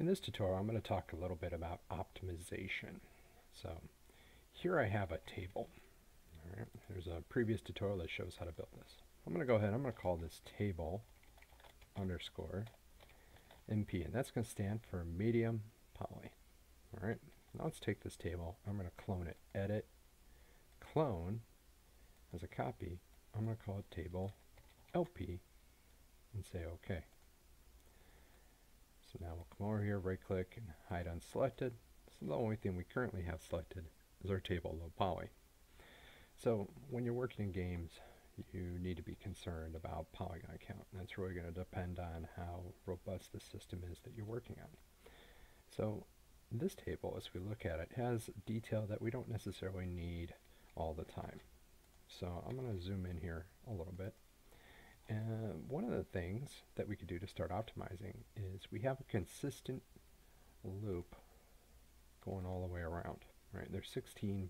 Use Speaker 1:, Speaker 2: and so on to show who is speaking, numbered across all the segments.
Speaker 1: In this tutorial, I'm going to talk a little bit about optimization. So here I have a table. All right, there's a previous tutorial that shows how to build this. I'm going to go ahead, I'm going to call this table underscore MP, and that's going to stand for medium poly. All right, now let's take this table, I'm going to clone it, edit, clone as a copy. I'm going to call it table LP and say OK. So now we'll come over here, right click and hide unselected. So the only thing we currently have selected is our table low poly. So when you're working in games, you need to be concerned about polygon count. And that's really going to depend on how robust the system is that you're working on. So this table, as we look at it, has detail that we don't necessarily need all the time. So I'm going to zoom in here a little bit. And one of the things that we could do to start optimizing is we have a consistent loop going all the way around, right? There's 16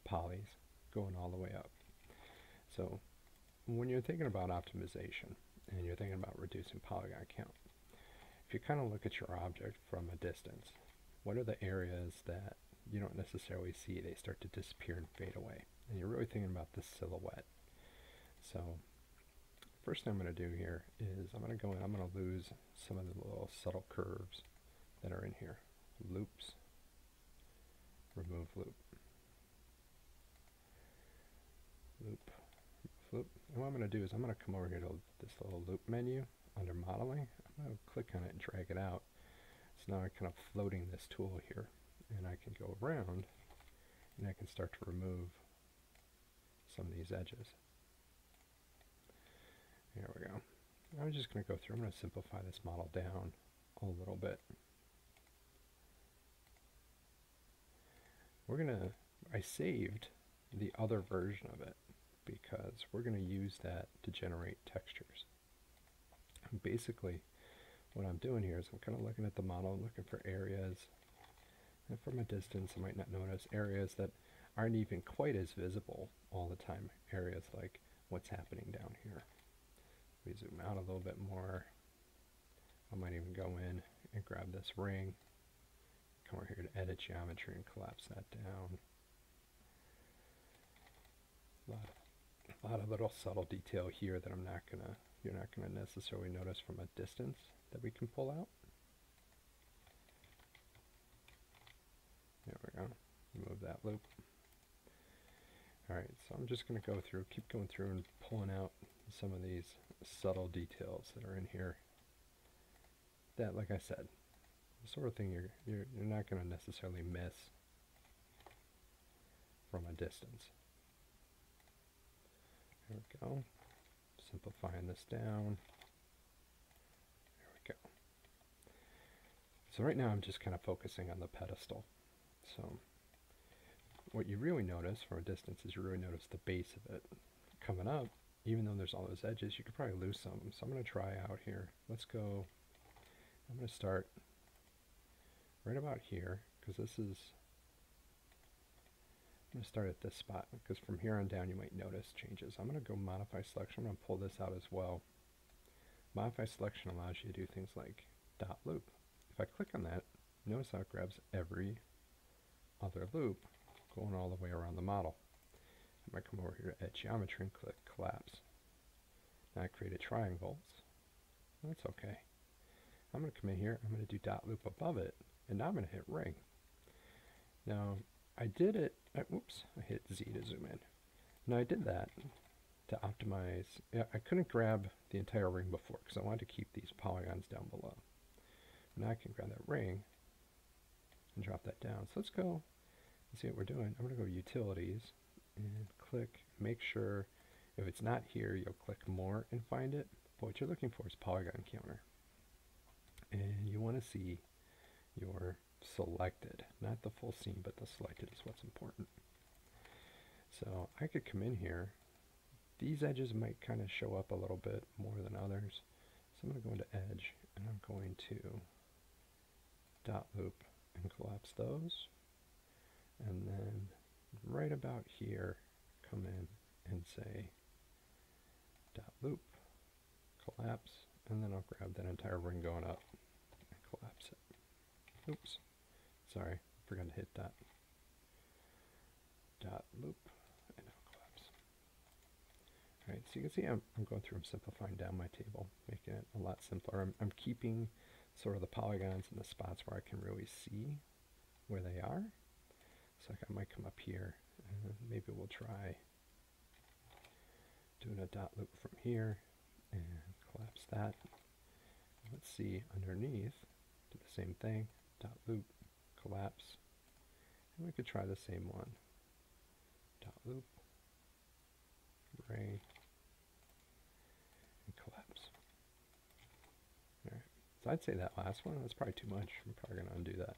Speaker 1: polys going all the way up. So when you're thinking about optimization and you're thinking about reducing polygon count, if you kind of look at your object from a distance, what are the areas that you don't necessarily see? They start to disappear and fade away. And you're really thinking about the silhouette. So first thing I'm going to do here is I'm going to go in, I'm going to lose some of the little subtle curves that are in here. Loops, remove loop, loop, loop. And what I'm going to do is I'm going to come over here to this little loop menu under modeling. I'm going to click on it and drag it out. So now I'm kind of floating this tool here, and I can go around and I can start to remove some of these edges. There we go. I'm just going to go through, I'm going to simplify this model down a little bit. I saved the other version of it because we're going to use that to generate textures. And basically, what I'm doing here is I'm kind of looking at the model, looking for areas, and from a distance I might not notice areas that aren't even quite as visible all the time. Areas like what's happening down here. We zoom out a little bit more. I might even go in and grab this ring, come over here to edit geometry and collapse that down. A lot of little subtle detail here that you're not gonna necessarily notice from a distance that we can pull out. There we go. Remove that loop. Alright, so I'm just going to go through, keep going through and pulling out some of these subtle details that are in here. That, like I said, the sort of thing you're not going to necessarily miss from a distance. There we go. Simplifying this down. There we go. So right now I'm just kind of focusing on the pedestal. So what you really notice from a distance is you really notice the base of it. Coming up, even though there's all those edges, you could probably lose some. So I'm going to try out here. Let's go, I'm going to start right about here, because I'm going to start at this spot, because from here on down you might notice changes. I'm going to go modify selection. I'm going to pull this out as well. Modify selection allows you to do things like dot loop. If I click on that, notice how it grabs every other loop going all the way around the model. I might come over here to Edit Geometry and click Collapse. Now I created triangles. That's okay. I'm going to come in here, I'm going to do dot loop above it, and now I'm going to hit ring. Now I did it, oops, I hit Z to zoom in. Now I did that to optimize, I couldn't grab the entire ring before because I wanted to keep these polygons down below. Now I can grab that ring and drop that down. So let's go and see what we're doing. I'm going to go Utilities and click, make sure if it's not here, you'll click More and find it. But what you're looking for is Polygon Counter. And you want to see your selected, not the full scene, but the selected is what's important. So I could come in here. These edges might kind of show up a little bit more than others. So I'm going to go into Edge and I'm going to dot loop and collapse those. And then right about here, come in and say dot loop, collapse, and then I'll grab that entire ring going up and collapse it. Oops, sorry, forgot to hit that. Dot loop, and now collapse. All right, so you can see I'm going through and simplifying down my table, making it a lot simpler. I'm keeping sort of the polygons in the spots where I can really see where they are. So I might come up here, and maybe we'll try doing a dot loop from here, and collapse that. Let's see underneath, do the same thing, dot loop, collapse, and we could try the same one. Dot loop, ray, and collapse. Alright, so I'd say that last one, that's probably too much. I'm probably going to undo that.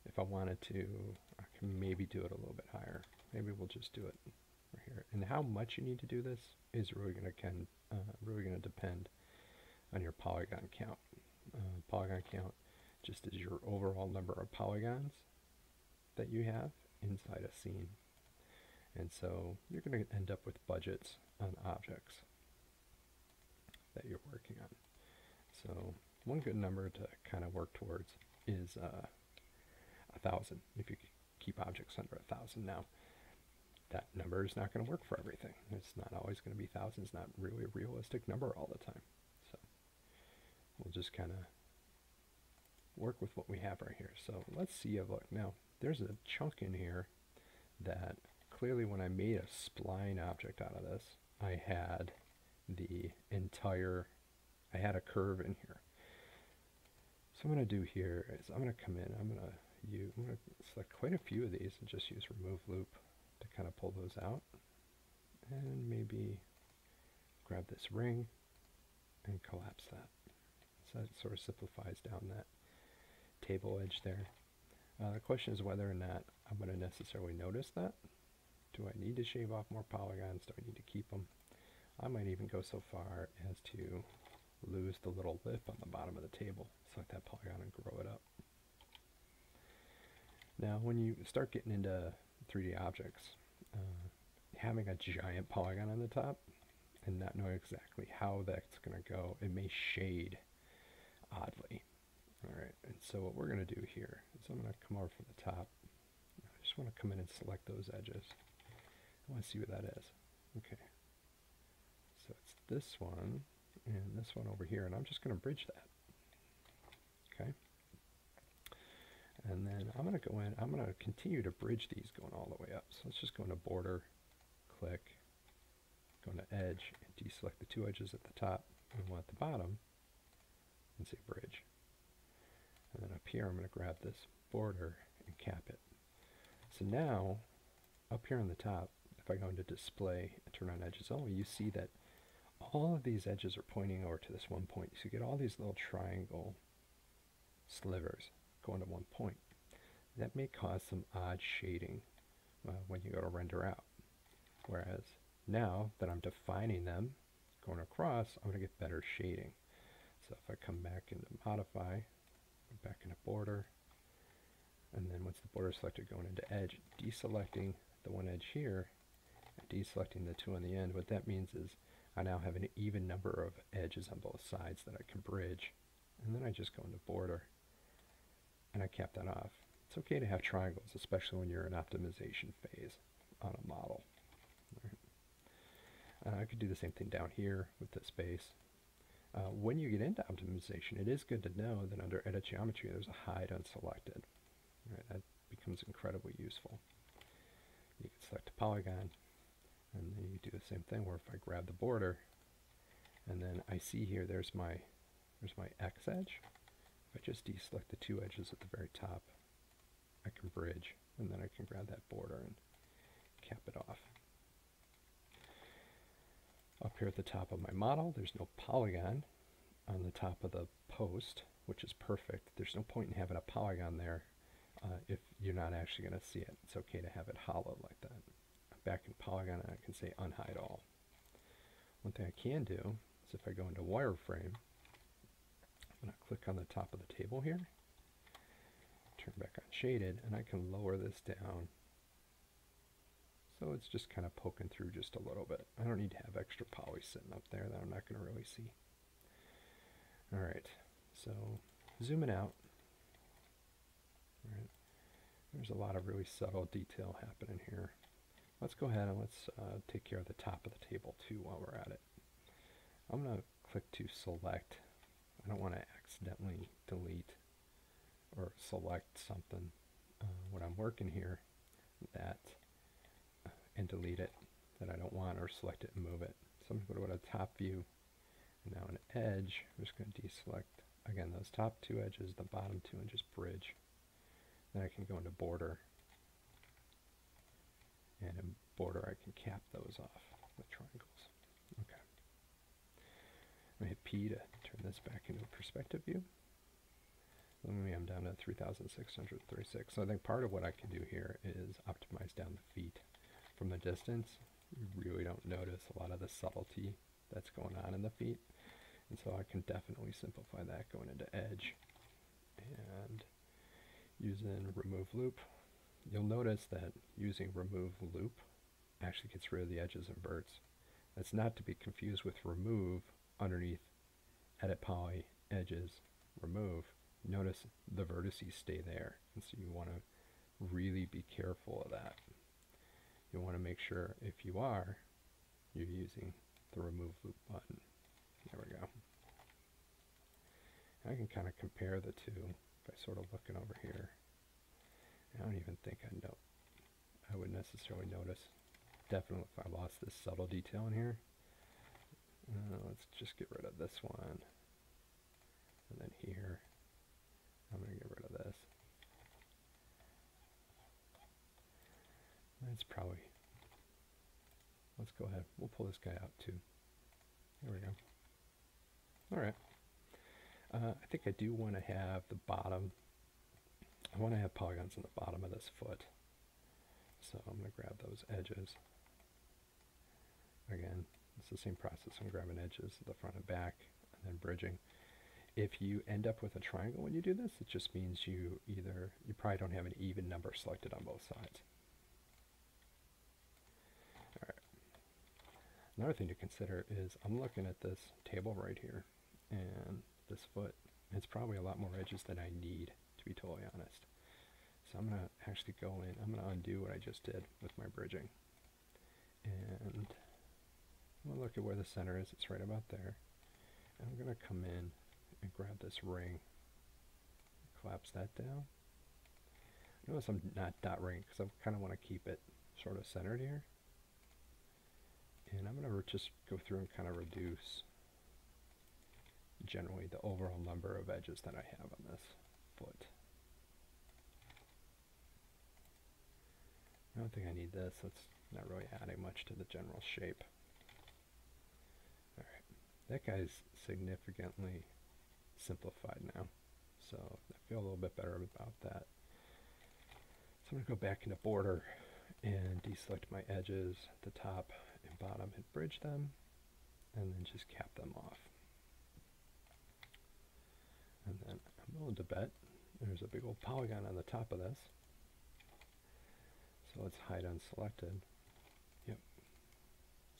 Speaker 1: If I wanted to, I can maybe do it a little bit higher. Maybe we'll just do it right here. And how much you need to do this is really going to depend on your polygon count. Polygon count just is your overall number of polygons that you have inside a scene. And so you're going to end up with budgets on objects that you're working on. So one good number to kind of work towards is 1,000. If you keep objects under 1,000 now, that number is not going to work for everything. It's not always going to be 1,000. It's not really a realistic number all the time. So we'll just kind of work with what we have right here. So let's see a look. Now, there's a chunk in here that clearly when I made a spline object out of this, I had a curve in here. So what I'm going to do here is I'm going to come in, I'm going to select quite a few of these and just use remove loop to kind of pull those out. And maybe grab this ring and collapse that. So it sort of simplifies down that table edge there. The question is whether or not I'm going to necessarily notice that. Do I need to shave off more polygons? Do I need to keep them? I might even go so far as to lose the little lip on the bottom of the table, select that polygon and grow it up. Now when you start getting into 3D objects, having a giant polygon on the top and not knowing exactly how that's going to go, it may shade oddly. Alright, and so what we're going to do here is I'm going to come over from the top. I just want to come in and select those edges. I want to see what that is. Okay. So it's this one and this one over here, and I'm just going to bridge that. Okay. And then I'm going to go in, I'm going to continue to bridge these going all the way up. So let's just go into border, click, go into edge, and deselect the two edges at the top and one at the bottom, and say bridge. And then up here I'm going to grab this border and cap it. So now, up here on the top, if I go into display and turn on edges only, you see that all of these edges are pointing over to this one point. So you get all these little triangle slivers going to one point. That may cause some odd shading when you go to render out. Whereas now that I'm defining them going across, I'm going to get better shading. So if I come back into modify, go back into border, and then once the border is selected, going into edge, deselecting the one edge here, and deselecting the two on the end, what that means is I now have an even number of edges on both sides that I can bridge. And then I just go into border, and I cap that off. It's okay to have triangles, especially when you're in optimization phase on a model. Right. I could do the same thing down here with this base. When you get into optimization, it is good to know that under Edit Geometry, there's a hide unselected. Right, that becomes incredibly useful. You can select a polygon, and then you do the same thing where if I grab the border, and then I see here there's my X edge. If I just deselect the two edges at the very top, I can bridge, and then I can grab that border and cap it off. Up here at the top of my model, there's no polygon on the top of the post, which is perfect. There's no point in having a polygon there if you're not actually going to see it. It's okay to have it hollow like that. I'm back in polygon, and I can say unhide all. One thing I can do is if I go into wireframe, I'm going to click on the top of the table here, turn back on shaded, and I can lower this down so it's just kind of poking through just a little bit. I don't need to have extra poly sitting up there that I'm not going to really see. Alright, so zooming out, all right, there's a lot of really subtle detail happening here. Let's go ahead and let's take care of the top of the table too while we're at it. I'm going to click to select. I don't want to accidentally delete or select something when I'm working here that and delete it that I don't want, or select it and move it. So I'm going to go to the top view, and now an edge, I'm just going to deselect, again, those top two edges, the bottom two, and just bridge. Then I can go into border, and in border I can cap those off with triangles. Okay. I'm going to hit P to turn this back into a perspective view. I'm down to 3,636. So I think part of what I can do here is optimize down the feet. From the distance, you really don't notice a lot of the subtlety that's going on in the feet. And so I can definitely simplify that going into edge. And using remove loop, you'll notice that using remove loop actually gets rid of the edges and verts. That's not to be confused with remove underneath edit poly edges remove. Notice the vertices stay there, and so you want to really be careful of that. You want to make sure, if you are, you're using the remove loop button. There we go. And I can kind of compare the two by sort of looking over here. I don't even think I would necessarily notice. Definitely if I lost this subtle detail in here. Let's just get rid of this one. And then here, I'm going to get rid of this. That's probably, let's go ahead. We'll pull this guy out too. There we go. All right. I think I do want to have the bottom, I want to have polygons on the bottom of this foot. So I'm going to grab those edges. Again, it's the same process. I'm grabbing edges, the front and back, and then bridging. If you end up with a triangle when you do this, it just means you probably don't have an even number selected on both sides. All right. Another thing to consider is I'm looking at this table right here, and this foot, it's probably a lot more edges than I need, to be totally honest. So I'm going to actually go in, I'm going to undo what I just did with my bridging. And I'm going to look at where the center is, it's right about there. And I'm going to come in and grab this ring, collapse that down. Notice I'm not dot ring because I kind of want to keep it sort of centered here. And I'm going to just go through and kind of reduce generally the overall number of edges that I have on this foot. I don't think I need this. That's not really adding much to the general shape. Alright, that guy's significantly simplified now, so I feel a little bit better about that. So I'm going to go back into border and deselect my edges at the top and bottom and bridge them, and then just cap them off. And then I'm willing to bet there's a big old polygon on the top of this. So let's hide unselected. Yep.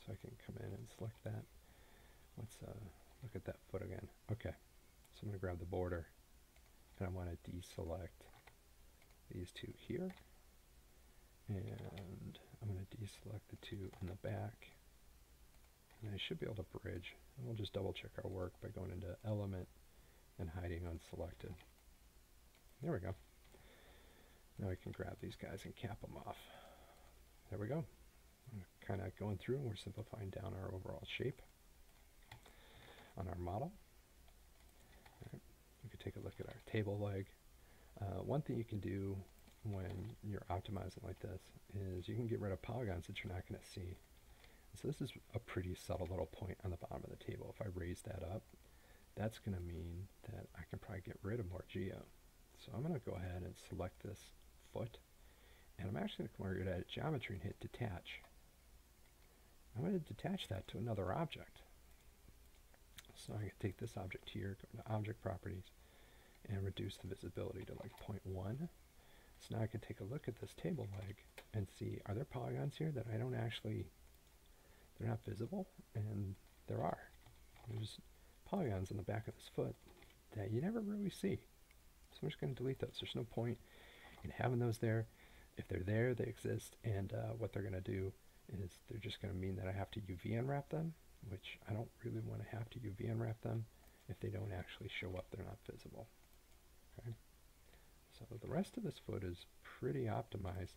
Speaker 1: So I can come in and select that. Let's look at that foot again. Okay. So I'm going to grab the border, and I want to deselect these two here. And I'm going to deselect the two in the back. And I should be able to bridge. And we'll just double check our work by going into Element and hiding unselected. There we go. Now we can grab these guys and cap them off. There we go. Kind of going through, and we're simplifying down our overall shape on our model. All right. We could take a look at our table leg. One thing you can do when you're optimizing like this is you can get rid of polygons that you're not going to see. So this is a pretty subtle little point on the bottom of the table. If I raise that up, that's going to mean that I can probably get rid of more geo. So I'm going to go ahead and select this foot, and I'm actually going to come over to geometry and hit detach. I'm going to detach that to another object. So I can take this object here, go to object properties, and reduce the visibility to like 0.1. So now I can take a look at this table leg and see, are there polygons here that I don't actually, they're not visible? And there are. There's polygons on the back of this foot that you never really see. So I'm just going to delete those. There's no point in having those there. If they're there, they exist, and what they're going to do is they're just going to mean that I have to UV unwrap them, which I don't really want to have to UV unwrap them. If they don't actually show up, they're not visible. Okay. So the rest of this foot is pretty optimized.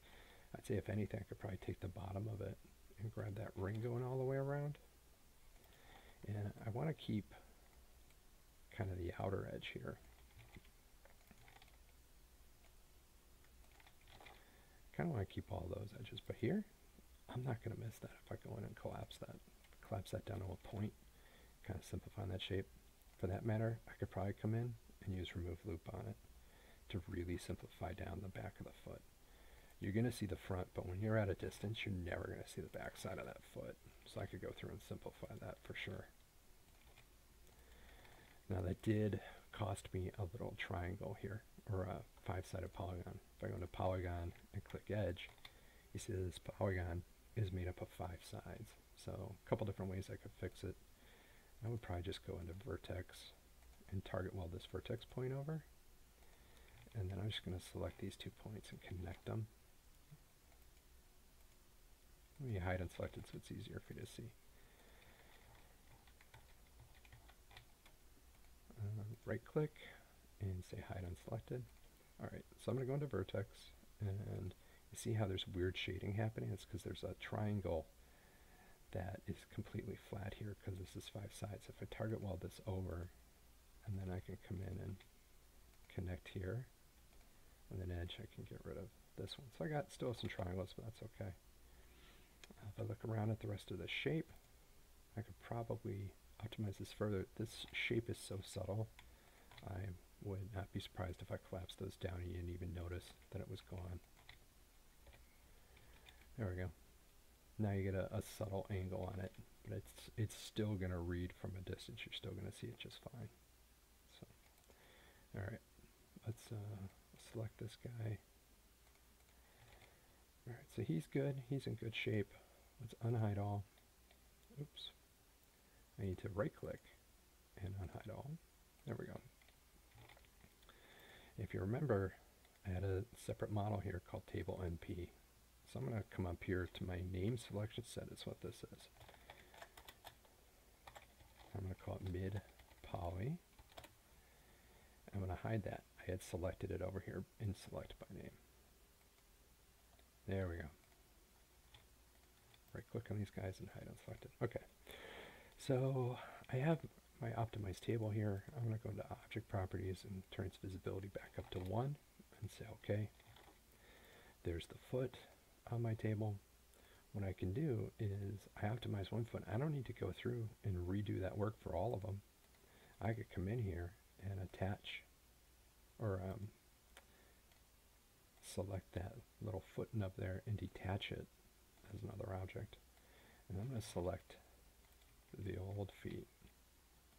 Speaker 1: I'd say if anything, I could probably take the bottom of it and grab that ring going all the way around. And I want to keep kind of the outer edge here. Kind of want to keep all those edges, but here, I'm not going to miss that if I go in and collapse that down to a point, kind of simplifying that shape. For that matter, I could probably come in and use remove loop on it to really simplify down the back of the foot. You're going to see the front, but when you're at a distance, you're never going to see the back side of that foot. So I could go through and simplify that for sure. Now that did cost me a little triangle here, or a 5-sided polygon. If I go into Polygon and click Edge, you see that this polygon is made up of 5 sides. So a couple different ways I could fix it. I would probably just go into Vertex and target weld this vertex point over. And then I'm just going to select these 2 points and connect them. Let me hide unselected so it's easier for you to see. Right click and say hide unselected. Alright, so I'm going to go into Vertex, and you see how there's weird shading happening? It's because there's a triangle that is completely flat here because this is 5 sides. If I target weld this over, and then I can come in and connect here, and then edge, I can get rid of this one. So I got still some triangles, but that's okay. If I look around at the rest of the shape, I could probably optimize this further. This shape is so subtle, I would not be surprised if I collapsed those down and you didn't even notice that it was gone. There we go. Now you get a subtle angle on it, but it's still going to read from a distance. You're still going to see it just fine. So, all right, let's select this guy. All right, so he's good. He's in good shape. Let's unhide all. Oops. I need to right click and unhide all. There we go. If you remember, I had a separate model here called table NP. So I'm going to come up here to my name selection set. Is what this is. I'm going to call it mid poly. I'm going to hide that. I had selected it over here in select by name. There we go. Right click on these guys and hide unselected. Okay. So I have my optimized table here. I'm going to go into object properties and turn its visibility back up to 1 and say OK. There's the foot on my table. What I can do is I optimize one foot. I don't need to go through and redo that work for all of them. I could come in here and attach or select that little foot up there and detach it as another object. And I'm going to select the old feet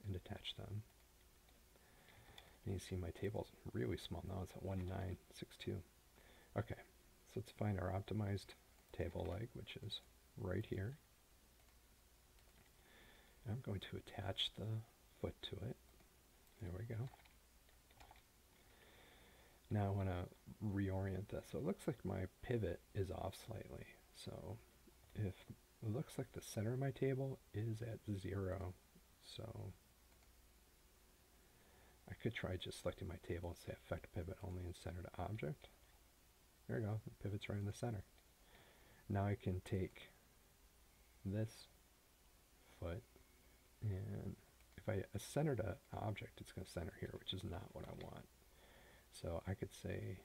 Speaker 1: and detach them. And you see my table's really small now. It's at 1962. Okay, so let's find our optimized table leg, which is right here. And I'm going to attach the foot to it. There we go. Now I want to reorient this. So it looks like my pivot is off slightly. So if it looks like the center of my table is at 0, so I could try just selecting my table and say affect pivot only and center to object. There we go, the pivot's right in the center. Now I can take this foot, and if I center to object, it's going to center here, which is not what I want. So I could say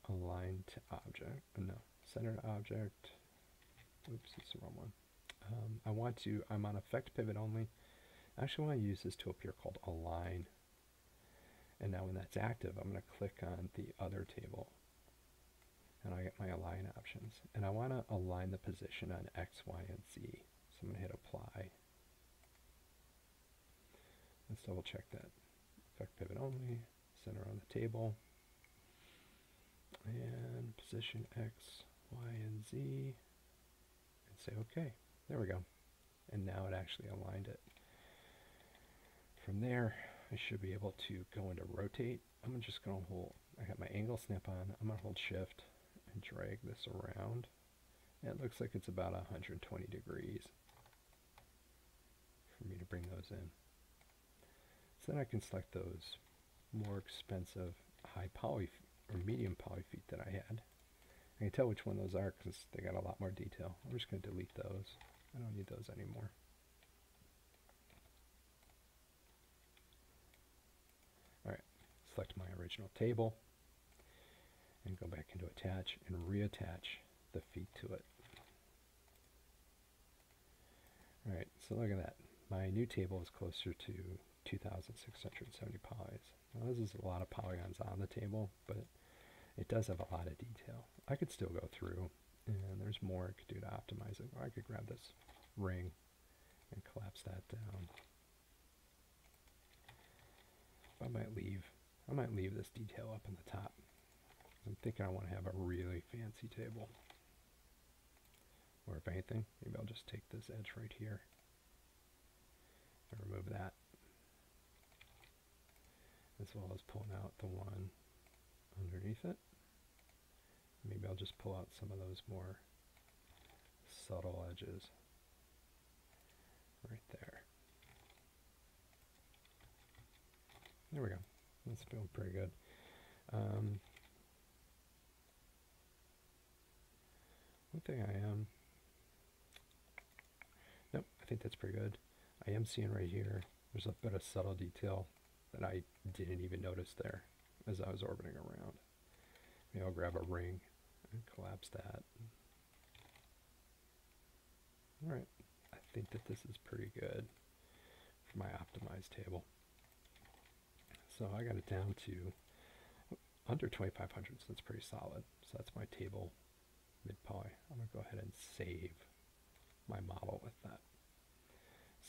Speaker 1: align to object, no, center to object. Oops, it's the wrong one. I'm on effect pivot only. I actually want to use this tool here called align. And now when that's active, I'm going to click on the other table. And I get my align options. And I want to align the position on X, Y, and Z. So I'm going to hit apply. Let's double check that. Effect pivot only, center on the table. And position X, Y, and Z. And say OK. There we go. And now it actually aligned it. From there, I should be able to go into rotate. I'm just going to hold, I got my angle snap on, I'm going to hold shift and drag this around. And it looks like it's about 120 degrees for me to bring those in. So then I can select those more expensive high poly or medium poly feet that I had. I can tell which one those are because they got a lot more detail. I'm just going to delete those. I don't need those anymore. Alright, select my original table and go back into attach and reattach the feet to it. Alright, so look at that. My new table is closer to 2,670 polys. Now this is a lot of polygons on the table, but it does have a lot of detail. I could still go through, and there's more I could do to optimize it. Or I could grab this ring and collapse that down. I might leave this detail up in the top. I'm thinking I want to have a really fancy table. Or if anything, maybe I'll just take this edge right here and remove that, as well as pulling out the one underneath it. Maybe I'll just pull out some of those more subtle edges right there. There we go. That's feeling pretty good. One thing nope, I think that's pretty good. I am seeing right here, there's a bit of subtle detail that I didn't even notice there as I was orbiting around. Maybe I'll grab a ring and collapse that. Alright, I think that this is pretty good for my optimized table. So I got it down to under 2,500, so that's pretty solid. So that's my table mid-poly. I'm going to go ahead and save my model with that.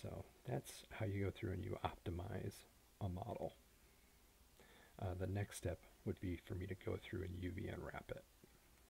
Speaker 1: So that's how you go through and you optimize a model. The next step would be for me to go through and UV unwrap it.